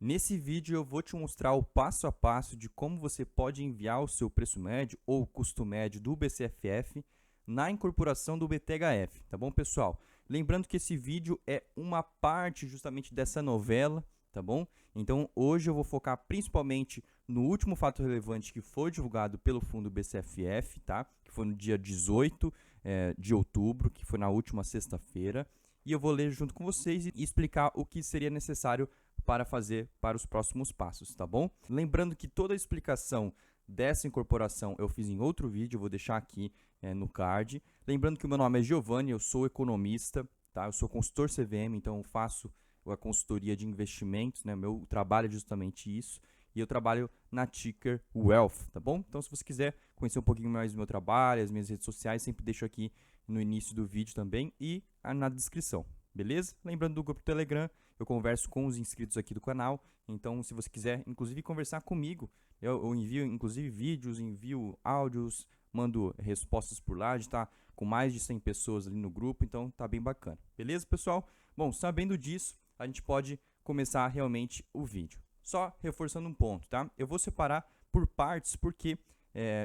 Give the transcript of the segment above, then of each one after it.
Nesse vídeo eu vou te mostrar o passo a passo de como você pode enviar o seu preço médio ou custo médio do BCFF na incorporação do BTHF, tá bom, pessoal? Lembrando que esse vídeo é uma parte justamente dessa novela, tá bom? Então hoje eu vou focar principalmente no último fato relevante que foi divulgado pelo fundo BCFF, tá? Que foi no dia 18 de outubro, que foi na última sexta-feira. E eu vou ler junto com vocês e explicar o que seria necessário para fazer para os próximos passos, tá bom? Lembrando que toda a explicação dessa incorporação eu fiz em outro vídeo, eu vou deixar aqui no card. Lembrando que o meu nome é Giovanni, eu sou economista, tá? Eu sou consultor CVM, então eu faço a consultoria de investimentos, né? Meu trabalho é justamente isso. E eu trabalho na Ticker Wealth, tá bom? Então, se você quiser conhecer um pouquinho mais do meu trabalho, as minhas redes sociais, sempre deixo aqui no início do vídeo também e na descrição, beleza? Lembrando do grupo Telegram, eu converso com os inscritos aqui do canal, então se você quiser, inclusive, conversar comigo, eu envio, inclusive, vídeos, envio áudios, mando respostas por lá, a gente tá com mais de 100 pessoas ali no grupo, então tá bem bacana, beleza, pessoal? Bom, sabendo disso, a gente pode começar realmente o vídeo. Só reforçando um ponto, tá? Eu vou separar por partes, porque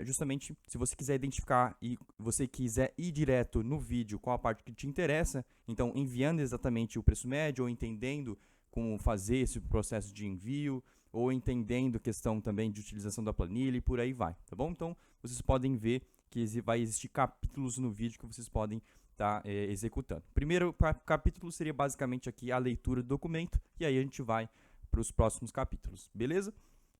justamente se você quiser identificar e você quiser ir direto no vídeo qual a parte que te interessa, então enviando exatamente o preço médio ou entendendo como fazer esse processo de envio ou entendendo questão também de utilização da planilha e por aí vai, tá bom? Então vocês podem ver que vai existir capítulos no vídeo que vocês podem estar executando. Primeiro capítulo seria basicamente aqui a leitura do documento e aí a gente vai para os próximos capítulos, beleza?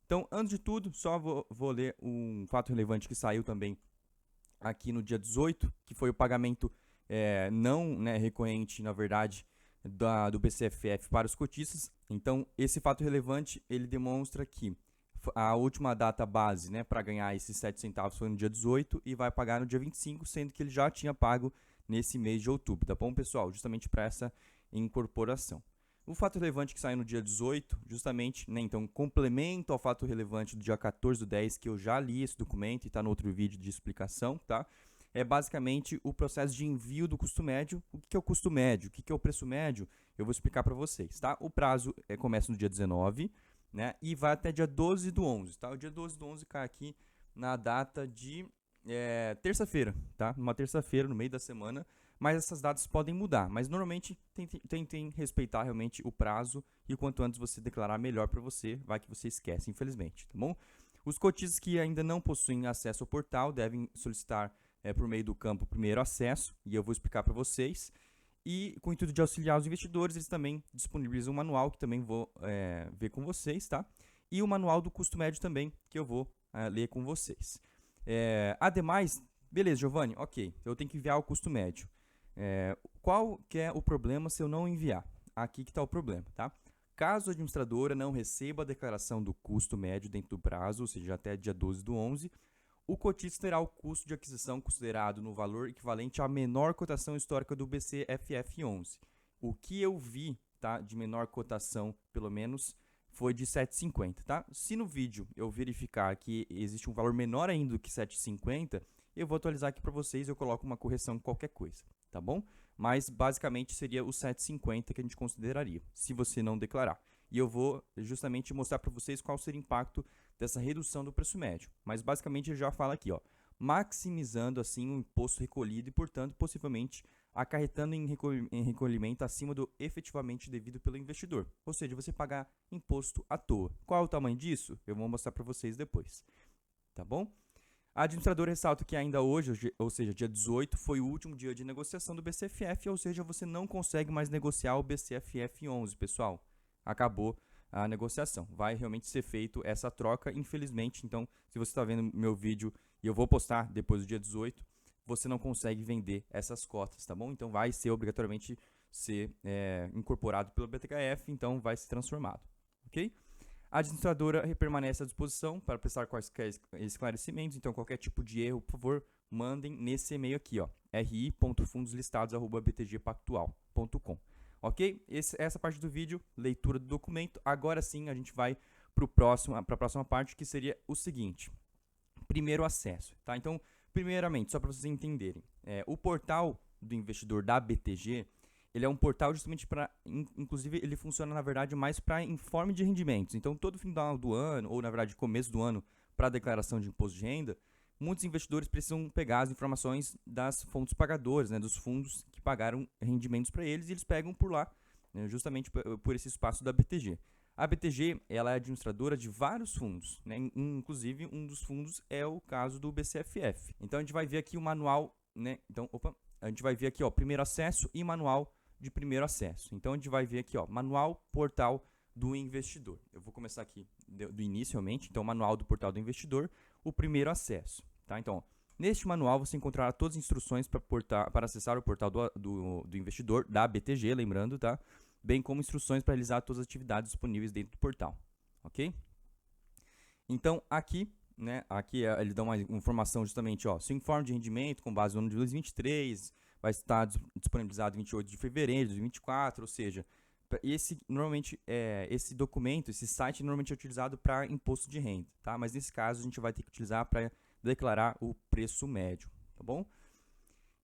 Então, antes de tudo, só vou ler um fato relevante que saiu também aqui no dia 18, que foi o pagamento não recorrente, na verdade, do BCFF para os cotistas. Então, esse fato relevante, ele demonstra que a última data base para ganhar esses 7 centavos foi no dia 18 e vai pagar no dia 25, sendo que ele já tinha pago nesse mês de outubro, tá bom, pessoal? Justamente para essa incorporação. O fato relevante que saiu no dia 18, justamente, então, complemento ao fato relevante do dia 14 do 10, que eu já li esse documento e está no outro vídeo de explicação, tá? É basicamente o processo de envio do custo médio. O que é o custo médio? O que é o preço médio? Eu vou explicar para vocês, tá? O prazo começa no dia 19, né? E vai até dia 12 do 11, tá? O dia 12 do 11 cai aqui na data de terça-feira, tá? Uma terça-feira, no meio da semana, mas essas datas podem mudar, mas normalmente tentem respeitar realmente o prazo e o quanto antes você declarar melhor para você, vai que você esquece, infelizmente, tá bom? Os cotistas que ainda não possuem acesso ao portal devem solicitar por meio do campo primeiro acesso, e eu vou explicar para vocês. E com o intuito de auxiliar os investidores, eles também disponibilizam um manual que também vou ver com vocês, tá? E o manual do custo médio também, que eu vou ler com vocês. Ademais, beleza, Giovanni, ok, eu tenho que enviar o custo médio. Qual que é o problema se eu não enviar? Aqui que está o problema, tá? Caso a administradora não receba a declaração do custo médio dentro do prazo, ou seja, até dia 12 do 11, o cotista terá o custo de aquisição considerado no valor equivalente à menor cotação histórica do BCFF11. O que eu vi, tá, de menor cotação, pelo menos, foi de 7,50, tá? Se no vídeo eu verificar que existe um valor menor ainda do que 7,50, eu vou atualizar aqui para vocês, eu coloco uma correção qualquer coisa, tá bom? Mas basicamente seria os 7,50 que a gente consideraria, se você não declarar. E eu vou justamente mostrar para vocês qual seria o impacto dessa redução do preço médio. Mas basicamente ele já fala aqui, ó, maximizando assim o imposto recolhido e, portanto, possivelmente acarretando em recolhimento acima do efetivamente devido pelo investidor. Ou seja, você pagar imposto à toa. Qual é o tamanho disso? Eu vou mostrar para vocês depois. Tá bom? A administradora ressalta que ainda hoje, ou seja, dia 18, foi o último dia de negociação do BCFF, ou seja, você não consegue mais negociar o BCFF 11, pessoal. Acabou a negociação. Vai realmente ser feito essa troca, infelizmente. Então, se você está vendo meu vídeo e eu vou postar depois do dia 18, você não consegue vender essas cotas, tá bom? Então, vai ser obrigatoriamente ser incorporado pelo BTHF, então vai ser transformado, ok? A administradora permanece à disposição para prestar quaisquer esclarecimentos, então qualquer tipo de erro, por favor, mandem nesse e-mail aqui, ó, ri.fundoslistados@btgpactual.com. Ok? Essa parte do vídeo, leitura do documento. Agora sim, a gente vai para a próxima parte, que seria o seguinte. Primeiro acesso, tá? Então, primeiramente, só para vocês entenderem, o portal do investidor da BTG, ele é um portal justamente para, inclusive ele funciona na verdade mais para informe de rendimentos. Então todo final do ano, ou na verdade começo do ano, para a declaração de imposto de renda, muitos investidores precisam pegar as informações das fontes pagadoras, né, dos fundos que pagaram rendimentos para eles, e eles pegam por lá, né, justamente por esse espaço da BTG. A BTG ela é administradora de vários fundos, né, inclusive um dos fundos é o caso do BCFF. Então a gente vai ver aqui o manual, né, a gente vai ver aqui, ó, primeiro acesso e manual de primeiro acesso. Então a gente vai ver aqui, ó, manual portal do investidor. Eu vou começar aqui do início, realmente. Então, manual do portal do investidor, o primeiro acesso. Tá? Então, neste manual você encontrará todas as instruções para acessar o portal do investidor, da BTG, lembrando, tá? Bem como instruções para realizar todas as atividades disponíveis dentro do portal. Ok? Então, aqui, né, eles dão uma informação justamente, ó, seu informe de rendimento com base no ano de 2023 vai estar disponibilizado em 28 de fevereiro de 2024, ou seja, esse documento, esse site normalmente é utilizado para imposto de renda, tá? Mas nesse caso a gente vai ter que utilizar para declarar o preço médio, tá bom?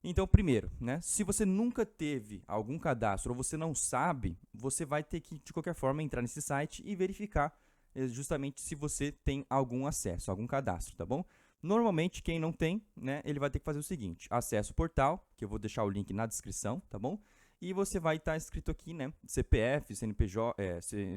Então, primeiro, né, se você nunca teve algum cadastro ou você não sabe, você vai ter que, de qualquer forma, entrar nesse site e verificar justamente se você tem algum acesso, algum cadastro, tá bom? Normalmente, quem não tem, né, ele vai ter que fazer o seguinte: acesse o portal, que eu vou deixar o link na descrição, tá bom? E você vai estar escrito aqui, né, CPF, CNPJ,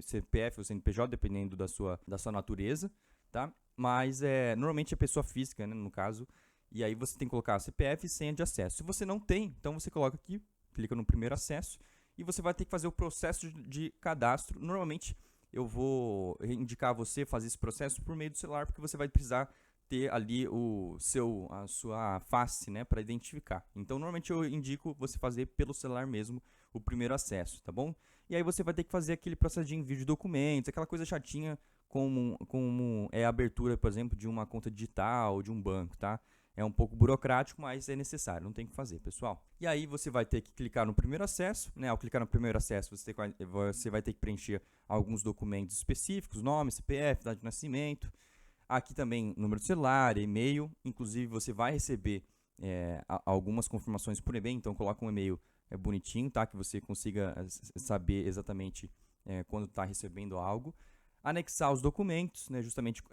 CPF ou CNPJ, dependendo da sua natureza, tá? Mas normalmente é pessoa física, né, no caso, e aí você tem que colocar CPF e senha de acesso. Se você não tem, então você coloca aqui, clica no primeiro acesso, e você vai ter que fazer o processo de cadastro. Normalmente eu vou indicar a você fazer esse processo por meio do celular, porque você vai precisar ter ali a sua face, né, para identificar. Então, normalmente eu indico você fazer pelo celular mesmo o primeiro acesso, tá bom? E aí você vai ter que fazer aquele processo de envio de documentos, aquela coisa chatinha como é a abertura, por exemplo, de uma conta digital, de um banco, tá? É um pouco burocrático, mas é necessário, não tem que fazer, pessoal. E aí você vai ter que clicar no primeiro acesso, né? Ao clicar no primeiro acesso, você vai ter que preencher alguns documentos específicos, nome, CPF, data de nascimento. Aqui também número de celular, e-mail, inclusive você vai receber algumas confirmações por e-mail, então coloca um e-mail bonitinho, tá? Que você consiga saber exatamente quando está recebendo algo. Anexar os documentos, né? Justamente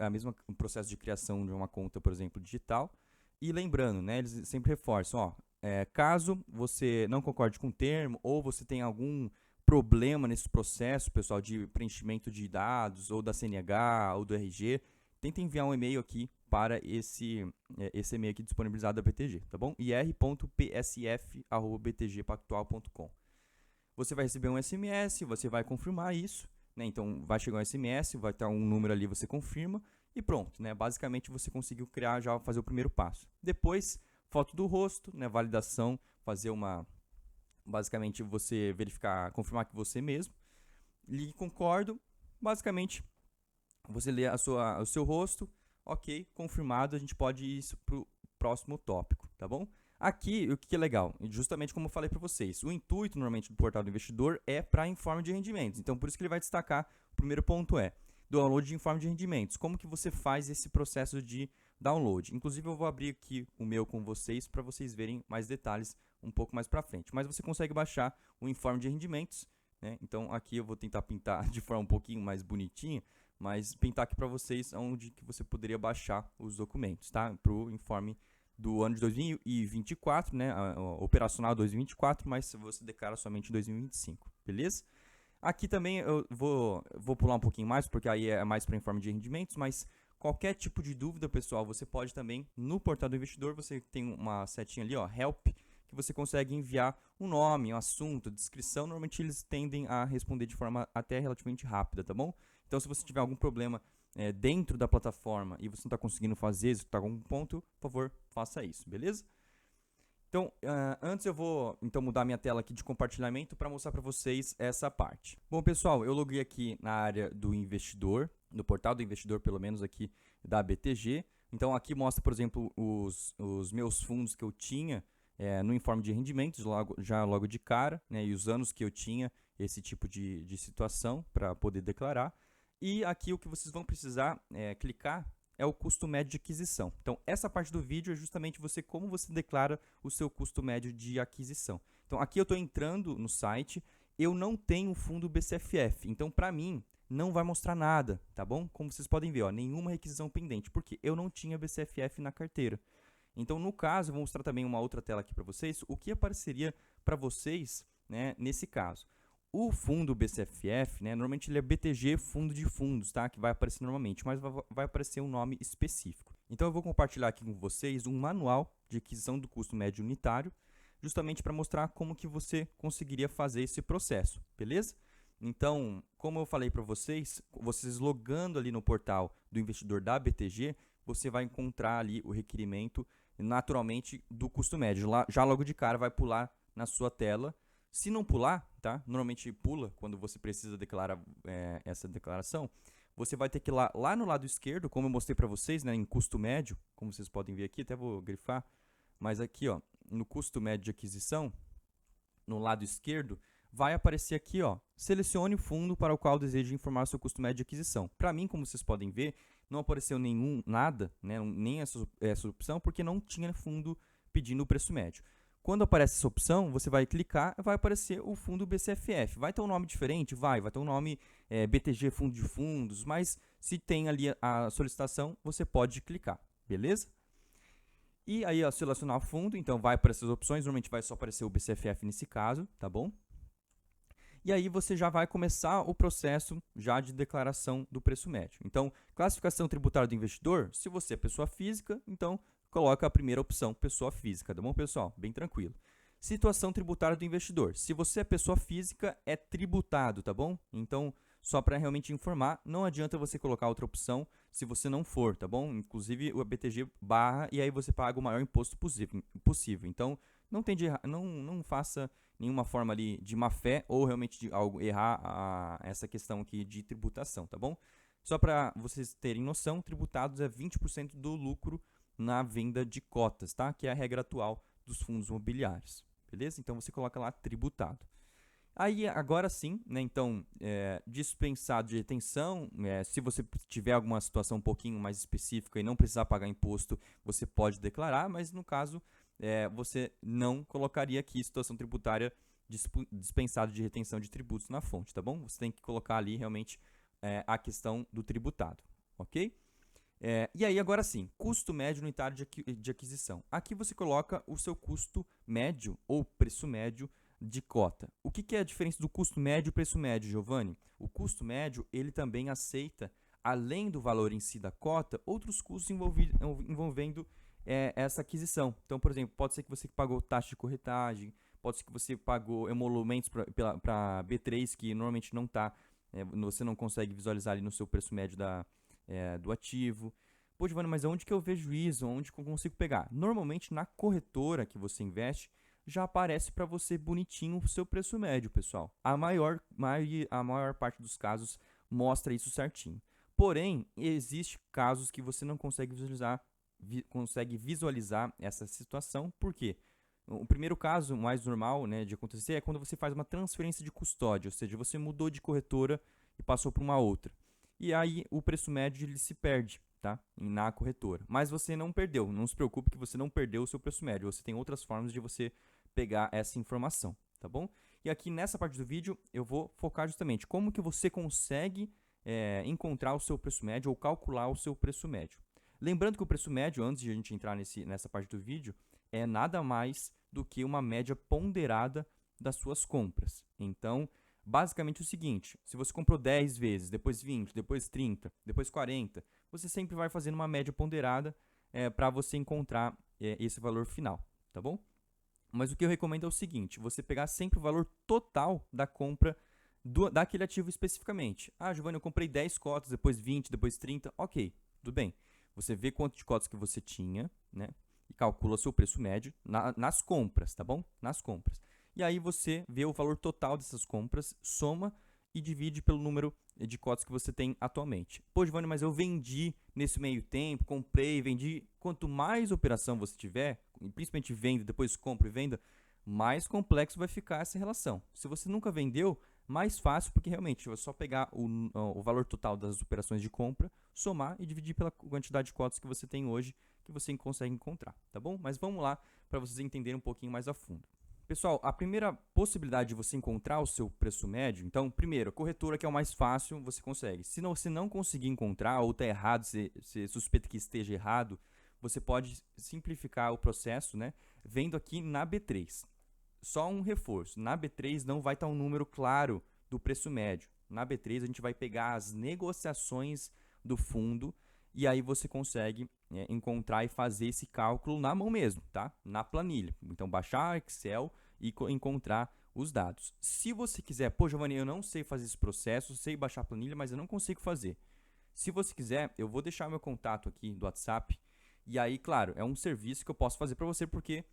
o processo de criação de uma conta, por exemplo, digital. E lembrando, né? Eles sempre reforçam, ó, caso você não concorde com o termo ou você tenha algum problema nesse processo, pessoal, de preenchimento de dados ou da CNH ou do RG, tenta enviar um e-mail aqui para esse e-mail aqui disponibilizado da BTG, tá bom? ir.psf@btgpactual.com. Você vai receber um SMS, você vai confirmar isso, né? Então vai chegar um SMS, vai estar um número ali, você confirma e pronto, né? Basicamente você conseguiu criar, já fazer o primeiro passo. Depois, foto do rosto, né? Validação, fazer basicamente você verificar, confirmar que você mesmo. Ligue concordo, basicamente você lê o seu rosto, ok, confirmado, a gente pode ir para o próximo tópico, tá bom? Aqui, o que é legal, justamente como eu falei para vocês, o intuito normalmente do portal do investidor é para informe de rendimentos, então por isso que ele vai destacar, o primeiro ponto é download de informe de rendimentos, como que você faz esse processo de download. Inclusive eu vou abrir aqui o meu com vocês para vocês verem mais detalhes um pouco mais para frente, mas você consegue baixar o informe de rendimentos, né? Então aqui eu vou tentar pintar de forma um pouquinho mais bonitinha, mas pintar aqui para vocês onde que você poderia baixar os documentos, tá? Para o informe do ano de 2024, né? Operacional 2024, mas você declara somente em 2025, beleza? Aqui também eu vou pular um pouquinho mais, porque aí é mais para informe de rendimentos, mas qualquer tipo de dúvida, pessoal, você pode também, no portal do investidor, você tem uma setinha ali, ó, Help, que você consegue enviar um nome, um assunto, descrição. Normalmente eles tendem a responder de forma até relativamente rápida, tá bom? Então, se você tiver algum problema dentro da plataforma e você não está conseguindo fazer, executar algum ponto, por favor, faça isso, beleza? Então, antes eu vou mudar minha tela aqui de compartilhamento para mostrar para vocês essa parte. Bom, pessoal, eu loguei aqui na área do investidor, no portal do investidor, pelo menos aqui da BTG. Então, aqui mostra, por exemplo, os meus fundos que eu tinha no informe de rendimentos, logo de cara, né, e os anos que eu tinha esse tipo de situação para poder declarar. E aqui o que vocês vão precisar clicar é o custo médio de aquisição. Então, essa parte do vídeo é justamente como você declara o seu custo médio de aquisição. Então, Então, aqui eu estou entrando no site, eu não tenho fundo BCFF, então, para mim, não vai mostrar nada, tá bom? Como vocês podem ver, ó, nenhuma requisição pendente, porque eu não tinha BCFF na carteira. Então, no caso, eu vou mostrar também uma outra tela aqui para vocês, o que apareceria para vocês, né, nesse caso. O fundo BCFF, né, normalmente ele é BTG Fundo de Fundos, tá? Que vai aparecer normalmente, mas vai aparecer um nome específico. Então, eu vou compartilhar aqui com vocês um manual de aquisição do custo médio unitário, justamente para mostrar como que você conseguiria fazer esse processo, beleza? Então, como eu falei para vocês, vocês logando ali no portal do investidor da BTG, você vai encontrar ali o requerimento naturalmente do custo médio. Já logo de cara vai pular na sua tela. Se não pular, tá? Normalmente pula quando você precisa declarar essa declaração. Você vai ter que ir lá no lado esquerdo, como eu mostrei para vocês, né, em custo médio, como vocês podem ver aqui, até vou grifar, mas aqui, ó, no custo médio de aquisição, no lado esquerdo, vai aparecer aqui, ó, selecione o fundo para o qual deseja informar seu custo médio de aquisição. Para mim, como vocês podem ver, não apareceu nada, né, nem essa opção, porque não tinha fundo pedindo o preço médio. Quando aparece essa opção, você vai clicar, vai aparecer o fundo BCFF. Vai ter um nome diferente? Vai ter um nome BTG Fundo de Fundos, mas se tem ali a solicitação, você pode clicar, beleza? E aí, ó, selecionar fundo, então vai para essas opções, normalmente vai só aparecer o BCFF nesse caso, tá bom? E aí você já vai começar o processo já de declaração do preço médio. Então, classificação tributária do investidor, se você é pessoa física, então coloca a primeira opção, pessoa física, tá bom, pessoal? Bem tranquilo. Situação tributária do investidor, se você é pessoa física, é tributado, tá bom? Então, só para realmente informar, não adianta você colocar outra opção se você não for, tá bom? Inclusive, o BTG barra e aí você paga o maior imposto possível. Então, não faça nenhuma forma ali de má fé ou realmente de algo errar essa questão aqui de tributação, tá bom? Só para vocês terem noção, tributados é 20% do lucro na venda de cotas, tá? Que é a regra atual dos fundos imobiliários, beleza? Então, você coloca lá tributado. Aí, agora sim, né, então, dispensado de retenção, se você tiver alguma situação um pouquinho mais específica e não precisar pagar imposto, você pode declarar, mas no caso, você não colocaria aqui situação tributária dispensado de retenção de tributos na fonte, tá bom? Você tem que colocar ali realmente a questão do tributado, ok? E aí, agora sim, custo médio unitário de aquisição. Aqui você coloca o seu custo médio ou preço médio de cota. O que é a diferença do custo médio e preço médio, Giovanni? O custo médio, ele também aceita, além do valor em si da cota, outros custos envolvendo essa aquisição. Então, por exemplo, pode ser que você pagou taxa de corretagem, pode ser que você pagou emolumentos para B3, que normalmente não está, você não consegue visualizar ali no seu preço médio do ativo. Pô, Giovanni, mas onde que eu vejo isso? Onde que eu consigo pegar? Normalmente, na corretora que você investe, já aparece para você bonitinho o seu preço médio, pessoal. A maior parte dos casos mostra isso certinho. Porém, existem casos que você não consegue visualizar essa situação. Por quê? O primeiro caso mais normal, né, de acontecer é quando você faz uma transferência de custódia, ou seja, você mudou de corretora e passou para uma outra. E aí o preço médio ele se perde, tá? Na corretora. Mas você não perdeu, não se preocupe que você não perdeu o seu preço médio. Você tem outras formas de você pegar essa informação, tá bom? E aqui nessa parte do vídeo eu vou focar justamente como que você consegue encontrar o seu preço médio ou calcular o seu preço médio. Lembrando que o preço médio, antes de a gente entrar nessa parte do vídeo, é nada mais do que uma média ponderada das suas compras. Então, basicamente o seguinte, se você comprou 10 vezes, depois 20, depois 30, depois 40, você sempre vai fazendo uma média ponderada para você encontrar esse valor final, tá bom? Mas o que eu recomendo é o seguinte, você pegar sempre o valor total da compra daquele ativo especificamente. Ah, Giovanni, eu comprei 10 cotas, depois 20, depois 30, ok, tudo bem. Você vê quanto de cotas que você tinha, né? E calcula o seu preço médio nas compras, tá bom? Nas compras. E aí você vê o valor total dessas compras, soma e divide pelo número de cotas que você tem atualmente. Pô, Giovanni, mas eu vendi nesse meio tempo, comprei, vendi. Quanto mais operação você tiver, principalmente venda, depois compra e venda, mais complexo vai ficar essa relação. Se você nunca vendeu, mais fácil, porque realmente é só pegar o valor total das operações de compra, somar e dividir pela quantidade de cotas que você tem hoje, que você consegue encontrar, tá bom? Mas vamos lá para vocês entenderem um pouquinho mais a fundo. Pessoal, a primeira possibilidade de você encontrar o seu preço médio, então, primeiro, a corretora que é o mais fácil, você consegue. Se você não conseguir encontrar ou está errado, você suspeita que esteja errado, você pode simplificar o processo, né, vendo aqui na B3. Só um reforço, na B3 não vai estar um número claro do preço médio. Na B3 a gente vai pegar as negociações do fundo e aí você consegue encontrar e fazer esse cálculo na mão mesmo, tá? Na planilha. Então baixar Excel e encontrar os dados. Se você quiser, pô, Giovanni, eu não sei fazer esse processo, sei baixar a planilha, mas eu não consigo fazer. Se você quiser, eu vou deixar meu contato aqui do WhatsApp. E aí, claro, é um serviço que eu posso fazer para você, porque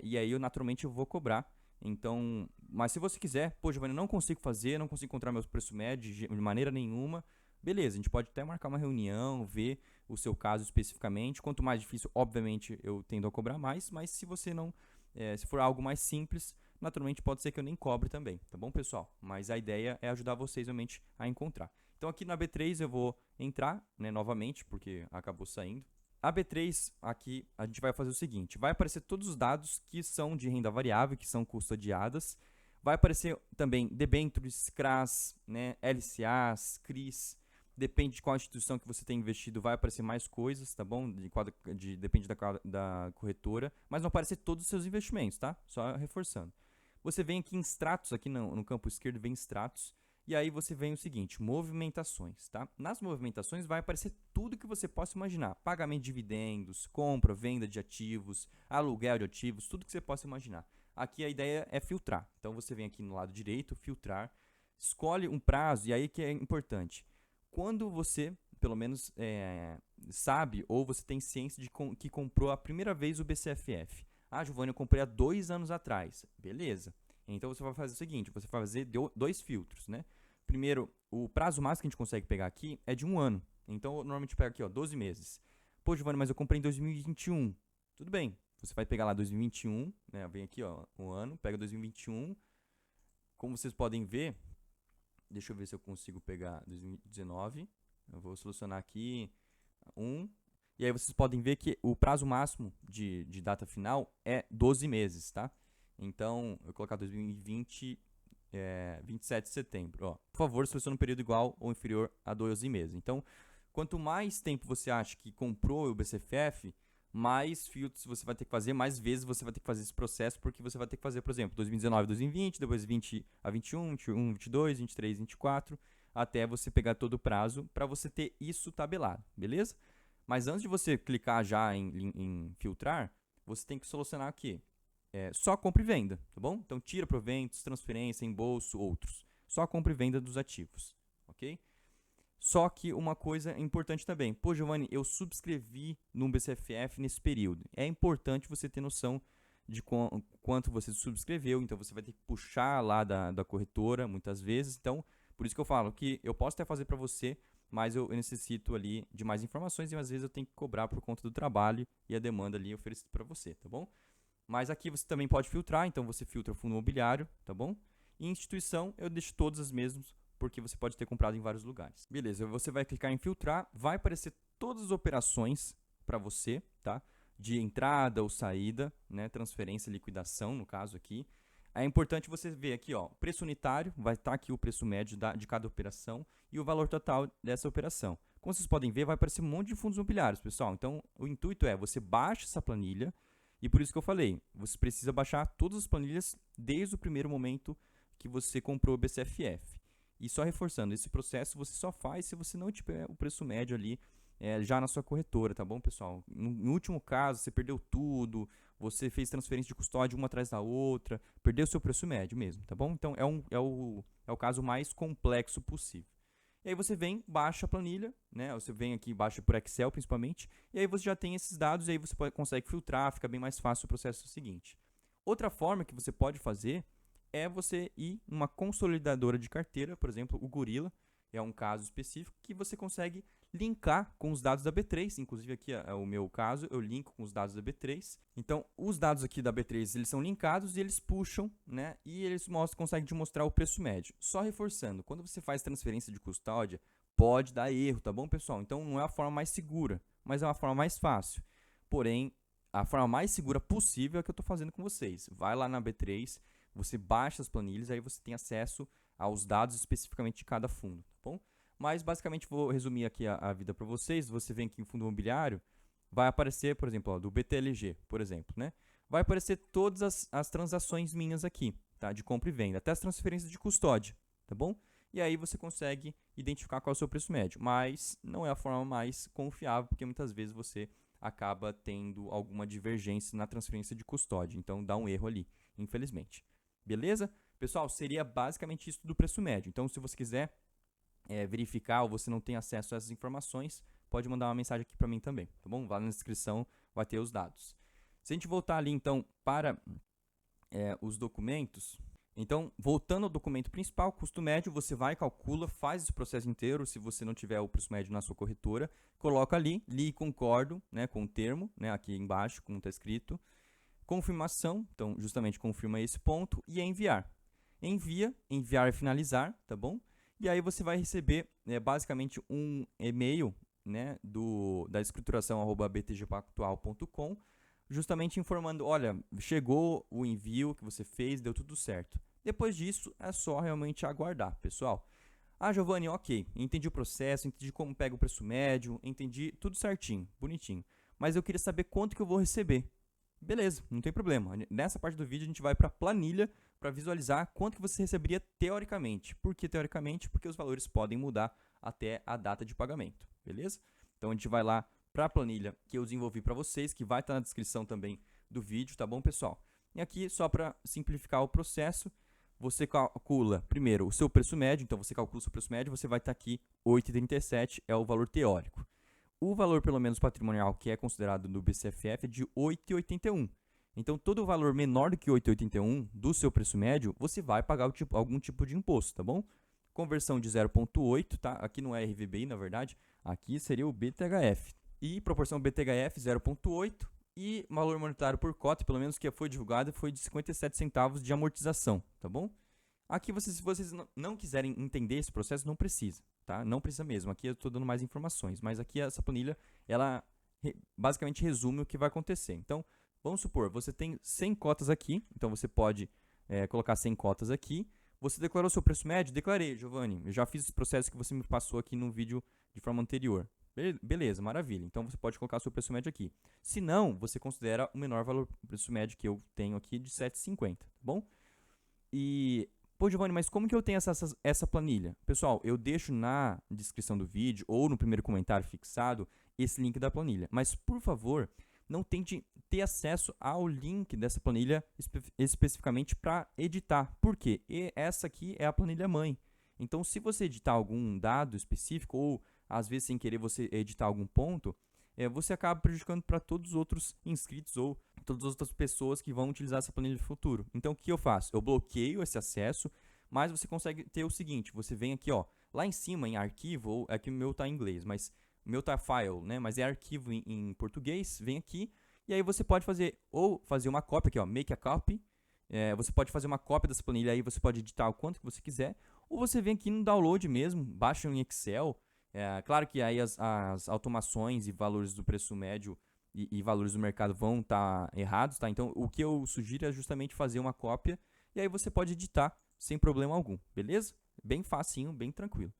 e aí eu naturalmente eu vou cobrar. Então, mas se você quiser, pô, Giovanni, eu não consigo fazer, não consigo encontrar meu preço médio de maneira nenhuma, beleza, a gente pode até marcar uma reunião, ver o seu caso especificamente. Quanto mais difícil, obviamente, eu tendo a cobrar mais, mas se você não, se for algo mais simples, naturalmente pode ser que eu nem cobre também, tá bom, pessoal? Mas a ideia é ajudar vocês realmente a encontrar. Então aqui na B3 eu vou entrar, né, novamente, porque acabou saindo. A B3, aqui, a gente vai fazer o seguinte, vai aparecer todos os dados que são de renda variável, que são custodiadas. Vai aparecer também debêntures, CRAs, né, LCAs, CRIs. Depende de qual instituição que você tem investido, vai aparecer mais coisas, tá bom? Depende da corretora, mas não aparecer todos os seus investimentos, tá? Só reforçando. Você vem aqui em extratos, aqui no campo esquerdo vem extratos, e aí você vem o seguinte, movimentações, tá? Nas movimentações vai aparecer tudo que você possa imaginar. Pagamento de dividendos, compra, venda de ativos, aluguel de ativos, tudo que você possa imaginar. Aqui a ideia é filtrar. Então você vem aqui no lado direito, filtrar, escolhe um prazo, e aí que é importante. Quando você, pelo menos, sabe ou você tem ciência de que comprou a primeira vez o BCFF. Ah, Giovanni, eu comprei há 2 anos atrás. Beleza. Então você vai fazer o seguinte, você vai fazer 2 filtros, né? Primeiro, o prazo máximo que a gente consegue pegar aqui é de 1 ano. Então, eu normalmente pego aqui, ó, 12 meses. Pô, Giovanni, mas eu comprei em 2021. Tudo bem. Você vai pegar lá 2021, né? Vem aqui, ó, um ano, pega 2021. Como vocês podem ver, deixa eu ver se eu consigo pegar 2019. Eu vou solucionar aqui 1. E aí vocês podem ver que o prazo máximo de data final é 12 meses, tá? Então, eu vou colocar 2020, 27 de setembro. Ó. Por favor, selecione um período igual ou inferior a 12 meses. Então, quanto mais tempo você acha que comprou o BCFF, mais filtros você vai ter que fazer, mais vezes você vai ter que fazer esse processo, porque você vai ter que fazer, por exemplo, 2019, 2020, depois 20 a 21, 21, 22, 23, 24, até você pegar todo o prazo para você ter isso tabelado, beleza? Mas antes de você clicar já em filtrar, você tem que solucionar aqui. Só compra e venda, tá bom? Então, tira proventos, transferência, embolso, outros. Só compra e venda dos ativos, ok? Só que uma coisa importante também. Pô, Giovanni, eu subscrevi no BCFF nesse período. É importante você ter noção de quanto você subscreveu. Então, você vai ter que puxar lá da corretora, muitas vezes. Então, por isso que eu falo que eu posso até fazer para você, mas eu necessito ali de mais informações e às vezes eu tenho que cobrar por conta do trabalho e a demanda ali oferecida para você, tá bom? Mas aqui você também pode filtrar, então você filtra o fundo imobiliário, tá bom? E instituição, eu deixo todas as mesmas, porque você pode ter comprado em vários lugares. Beleza, você vai clicar em filtrar, vai aparecer todas as operações para você, tá? De entrada ou saída, né? Transferência, liquidação, no caso aqui. É importante você ver aqui, ó, preço unitário, vai estar aqui o preço médio de cada operação e o valor total dessa operação. Como vocês podem ver, vai aparecer um monte de fundos imobiliários, pessoal. Então, o intuito é você baixa essa planilha, e por isso que eu falei, você precisa baixar todas as planilhas desde o primeiro momento que você comprou o BCFF. E só reforçando, esse processo você só faz se você não tiver o preço médio ali já na sua corretora, tá bom, pessoal? No último caso, você perdeu tudo, você fez transferência de custódia uma atrás da outra, perdeu o seu preço médio mesmo, tá bom? Então, é o caso mais complexo possível. E aí você vem, baixa a planilha, né? Você vem aqui, baixa por Excel principalmente, e aí você já tem esses dados, e aí você consegue filtrar, fica bem mais fácil o processo seguinte. Outra forma que você pode fazer é você ir numa consolidadora de carteira, por exemplo, o Gorilla, é um caso específico que você consegue linkar com os dados da B3, inclusive aqui é o meu caso, eu linko com os dados da B3. Então, os dados aqui da B3, eles são linkados e eles puxam, né? E eles conseguem te mostrar o preço médio. Só reforçando, quando você faz transferência de custódia, pode dar erro, tá bom, pessoal? Então, não é a forma mais segura, mas é uma forma mais fácil. Porém, a forma mais segura possível é que eu estou fazendo com vocês. Vai lá na B3, você baixa as planilhas, aí você tem acesso aos dados especificamente de cada fundo, tá bom? Mas basicamente vou resumir aqui a vida para vocês. Você vem aqui em fundo imobiliário, vai aparecer, por exemplo, ó, do BTLG, por exemplo, né? Vai aparecer todas as transações minhas aqui, tá? De compra e venda, até as transferências de custódia, tá bom? E aí você consegue identificar qual é o seu preço médio, mas não é a forma mais confiável, porque muitas vezes você acaba tendo alguma divergência na transferência de custódia, então dá um erro ali, infelizmente. Beleza? Pessoal, seria basicamente isso do preço médio. Então, se você quiser verificar ou você não tem acesso a essas informações, pode mandar uma mensagem aqui para mim também, tá bom? Lá na descrição vai ter os dados. Se a gente voltar ali, então, para os documentos, então, voltando ao documento principal, custo médio, você vai, calcula, faz esse processo inteiro, se você não tiver o preço médio na sua corretora, coloca ali, li e concordo, né, com o termo, né, aqui embaixo, como está escrito, confirmação, então, justamente confirma esse ponto, e enviar. Enviar e finalizar, tá bom? E aí você vai receber, basicamente, um e-mail, né, da escrituração@btgpactual.com, justamente informando, olha, chegou o envio que você fez, deu tudo certo. Depois disso, é só realmente aguardar, pessoal. Ah, Giovanni, ok, entendi o processo, entendi como pega o preço médio, entendi tudo certinho, bonitinho. Mas eu queria saber quanto que eu vou receber. Beleza, não tem problema. Nessa parte do vídeo a gente vai para a planilha para visualizar quanto que você receberia teoricamente. Por que teoricamente? Porque os valores podem mudar até a data de pagamento, beleza? Então a gente vai lá para a planilha que eu desenvolvi para vocês, que vai estar na descrição também do vídeo, tá bom, pessoal? E aqui, só para simplificar o processo, você calcula primeiro o seu preço médio, então você calcula o seu preço médio, você vai estar aqui 8,37 é o valor teórico. O valor pelo menos patrimonial que é considerado no BCFF é de 8,81. Então, todo valor menor do que 8,81 do seu preço médio, você vai pagar algum tipo de imposto, tá bom? Conversão de 0,8, tá? Aqui não é RVBI, na verdade, aqui seria o BTHF. E proporção BTHF 0,8 e valor monetário por cota, pelo menos que foi divulgado, foi de 57 centavos de amortização, tá bom? Aqui, se vocês não quiserem entender esse processo, não precisa, tá? Não precisa mesmo. Aqui eu estou dando mais informações, mas aqui essa planilha, ela basicamente resume o que vai acontecer. Então, vamos supor, você tem 100 cotas aqui, então você pode colocar 100 cotas aqui. Você declarou seu preço médio? Declarei, Giovanni. Eu já fiz esse processo que você me passou aqui no vídeo de forma anterior. Beleza, maravilha. Então, você pode colocar seu preço médio aqui. Se não, você considera o menor valor preço médio que eu tenho aqui de 7,50, tá bom? E, pô, Giovanni, mas como que eu tenho essa planilha? Pessoal, eu deixo na descrição do vídeo ou no primeiro comentário fixado esse link da planilha. Mas, por favor, não tente ter acesso ao link dessa planilha especificamente para editar. Por quê? E essa aqui é a planilha mãe. Então, se você editar algum dado específico ou, às vezes, sem querer você editar algum ponto, você acaba prejudicando para todos os outros inscritos ou todas as outras pessoas que vão utilizar essa planilha no futuro. Então, o que eu faço? Eu bloqueio esse acesso, mas você consegue ter o seguinte, você vem aqui, ó, lá em cima em arquivo, ou aqui o meu está em inglês, mas o meu está file, né? Mas é arquivo em português, vem aqui, e aí você pode fazer uma cópia aqui, ó, make a copy. Você pode fazer uma cópia dessa planilha aí, você pode editar o quanto que você quiser, ou você vem aqui no download mesmo, baixa em Excel. Claro que aí as automações e valores do preço médio e valores do mercado vão estar errados, tá? Então, o que eu sugiro é justamente fazer uma cópia e aí você pode editar sem problema algum, beleza? Bem facinho, bem tranquilo.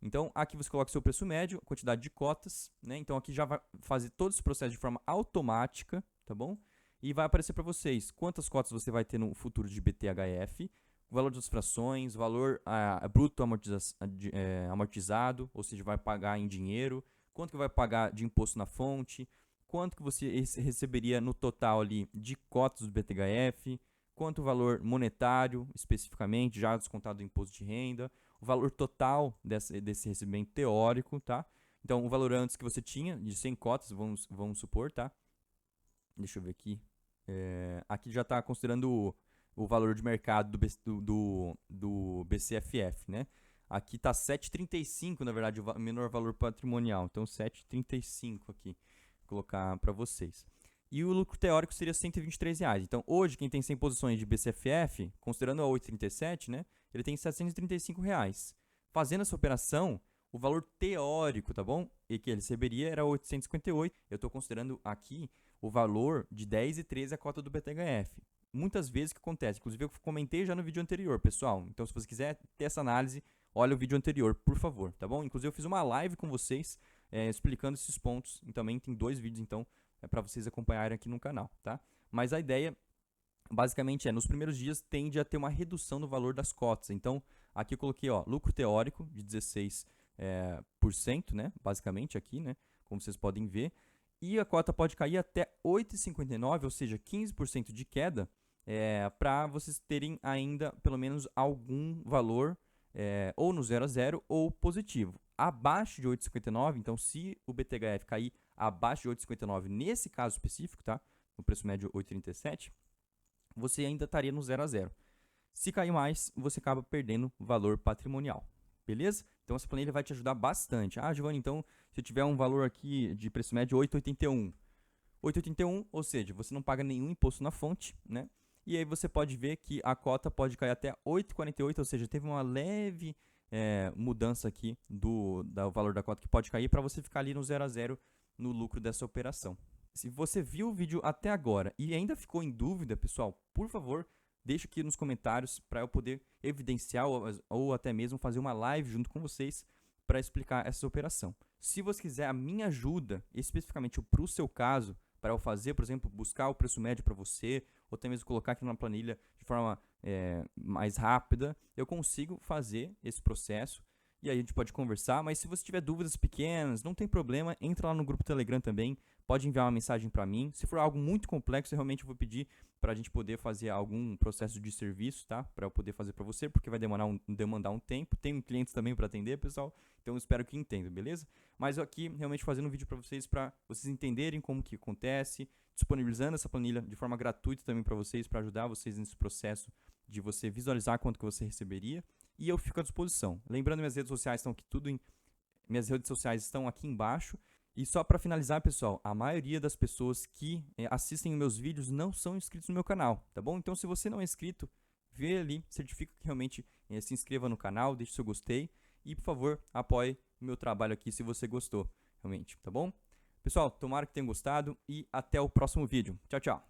Então, aqui você coloca o seu preço médio, a quantidade de cotas, né? Então, aqui já vai fazer todo esse processo de forma automática, tá bom? E vai aparecer para vocês quantas cotas você vai ter no futuro de BTHF, o valor das frações, valor bruto amortizado, ou seja, vai pagar em dinheiro, quanto que vai pagar de imposto na fonte, quanto que você receberia no total ali de cotas do BTHF, quanto o valor monetário especificamente, já descontado do imposto de renda, o valor total desse recebimento teórico, tá? Então, o valor antes que você tinha, de 100 cotas, vamos supor, tá? Deixa eu ver aqui. Aqui já está considerando o valor de mercado do BCFF, né? Aqui está 7,35, na verdade, o menor valor patrimonial. Então, 7,35 aqui, vou colocar para vocês. E o lucro teórico seria R$ 123. Então, hoje, quem tem 100 posições de BCFF, considerando a 8,37, né? Ele tem R$ 735. Fazendo essa operação, o valor teórico, tá bom? E que ele receberia era 858. Eu estou considerando aqui o valor de 10 e 13 a cota do BTHF. Muitas vezes o que acontece, inclusive eu comentei já no vídeo anterior, pessoal. Então, se você quiser ter essa análise, olha o vídeo anterior, por favor, tá bom? Inclusive eu fiz uma live com vocês explicando esses pontos. E também tem 2 vídeos, então, para vocês acompanharem aqui no canal, tá? Mas a ideia, basicamente, nos primeiros dias tende a ter uma redução no valor das cotas. Então, aqui eu coloquei, ó, lucro teórico de 16%, né? Basicamente aqui, né? Como vocês podem ver. E a cota pode cair até 8,59, ou seja, 15% de queda, para vocês terem ainda pelo menos algum valor ou no 0 a 0 ou positivo. Abaixo de 8,59, então se o BTHF cair abaixo de 8,59 nesse caso específico, tá? No preço médio 8,37, você ainda estaria no 0 a 0. Se cair mais, você acaba perdendo valor patrimonial, beleza? Então essa planilha vai te ajudar bastante. Ah, Giovanni, então se eu tiver um valor aqui de preço médio 8,81, 8,81, ou seja, você não paga nenhum imposto na fonte, né? E aí você pode ver que a cota pode cair até 8,48, ou seja, teve uma leve mudança aqui do valor da cota que pode cair para você ficar ali no 0 a 0 no lucro dessa operação. Se você viu o vídeo até agora e ainda ficou em dúvida, pessoal, por favor, deixa aqui nos comentários para eu poder evidenciar ou até mesmo fazer uma live junto com vocês para explicar essa operação. Se você quiser a minha ajuda, especificamente para o seu caso, para eu fazer, por exemplo, buscar o preço médio para você, ou até mesmo colocar aqui numa planilha de forma mais rápida, eu consigo fazer esse processo e aí a gente pode conversar. Mas se você tiver dúvidas pequenas, não tem problema, entra lá no grupo Telegram também, pode enviar uma mensagem para mim. Se for algo muito complexo, eu realmente vou pedir para a gente poder fazer algum processo de serviço, tá? Para eu poder fazer para você, porque vai demandar um tempo. Tenho clientes também para atender, pessoal, então eu espero que entendam, beleza? Mas eu aqui realmente fazendo um vídeo para vocês entenderem como que acontece, disponibilizando essa planilha de forma gratuita também para vocês, para ajudar vocês nesse processo de você visualizar quanto que você receberia. E eu fico à disposição. Lembrando, minhas redes sociais estão aqui minhas redes sociais estão aqui embaixo. E só para finalizar, pessoal, a maioria das pessoas que assistem os meus vídeos não são inscritos no meu canal, tá bom? Então, se você não é inscrito, vê ali, certifica que realmente se inscreva no canal, deixe seu gostei e, por favor, apoie o meu trabalho aqui se você gostou, realmente, tá bom? Pessoal, tomara que tenham gostado e até o próximo vídeo. Tchau, tchau!